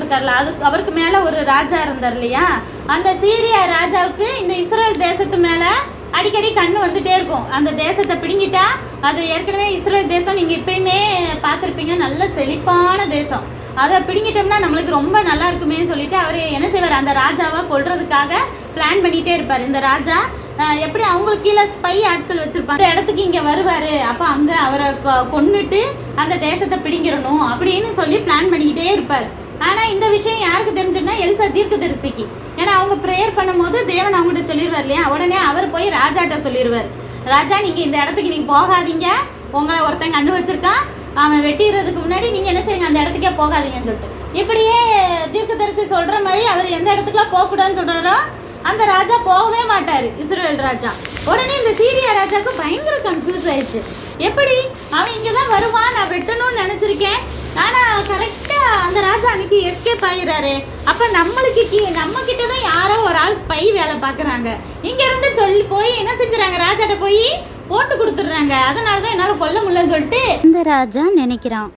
இருக்கார்ல, அது அவருக்கு மேல ஒரு ராஜா இருந்தார் இல்லையா, அந்த சீரியா ராஜாவுக்கு இந்த இஸ்ரேல் தேசத்து மேல அடிக்கடி கண்ணு வந்துட்டே இருக்கும். அந்த தேசத்தை பிடுங்கிட்டா, அது ஏற்கனவே இஸ்ரேல் தேசம் நீங்க இப்பயுமே பார்த்துருப்பீங்க, நல்ல செழிப்பான தேசம். அதை பிடுங்கிட்டோம்னா நம்மளுக்கு ரொம்ப நல்லா இருக்குமே சொல்லிட்டு அவர் என்ன செய்வார், அந்த ராஜாவை கொல்றதுக்காக பிளான் பண்ணிட்டே இருப்பார். இந்த ராஜா எப்படி அவங்களுக்கு கீழே ஸ்பை ஆட்கள் வச்சிருப்பாங்க, அந்த இடத்துக்கு இங்க வருவாரு, அப்ப அங்க அவரை கொன்னுட்டு அந்த தேசத்தை பிடிங்கிடணும் அப்படின்னு சொல்லி பிளான் பண்ணிக்கிட்டே இருப்பார். ஆனா இந்த விஷயம் யாருக்கு தெரிஞ்சுன்னா எலிசா தீர்க்கதரிசிக்கு. ஏன்னா அவங்க ப்ரேயர் பண்ணும்போது தேவன் அவங்ககிட்ட சொல்லிடுவார் இல்லையா, உடனே அவர் போய் ராஜாட்ட சொல்லிடுவார், ராஜா நீங்க இந்த இடத்துக்கு நீங்க போகாதீங்க, உங்களை ஒருத்தன் கண்ணு வச்சிருக்கான், அவன் வெட்டிடுறதுக்கு முன்னாடி நீங்க என்ன செய்யுங்க, அந்த இடத்துக்கே போகாதீங்கன்னு சொல்லிட்டு இப்படியே தீர்க்கதரிசி சொல்ற மாதிரி அவர் எந்த இடத்துக்குலாம் போகக்கூடாதுன்னு சொல்றாரோ அந்த ராஜா போகவே மாட்டாரு, இஸ்ரேல் ராஜா. உடனே இந்த சீரியா ராஜாவுக்கு பயங்கர கன்ஃபியூஸ் ஆயிடுச்சு. எப்படி அவன் இங்கதான் வருவான், நான் வெட்டணும்னு நினைச்சிருக்கேன், ஆனா கரெக்டா அந்த ராஜா அன்னைக்கு எஸ்கேப் ஆயிடுறாரு. அப்ப நம்மளுக்கு நம்ம கிட்டதான் யாரோ ஒரு ஆள் ஸ்பை வேலை பாக்குறாங்க, இங்க இருந்து சொல்லி போய் என்ன செஞ்சுறாங்க, ராஜாட்ட போய் போட்டு கொடுத்துடுறாங்க. அதனாலதான் என்னால கொல்ல முடியலன்னு சொல்லிட்டு இந்த ராஜா நினைக்கிறான்.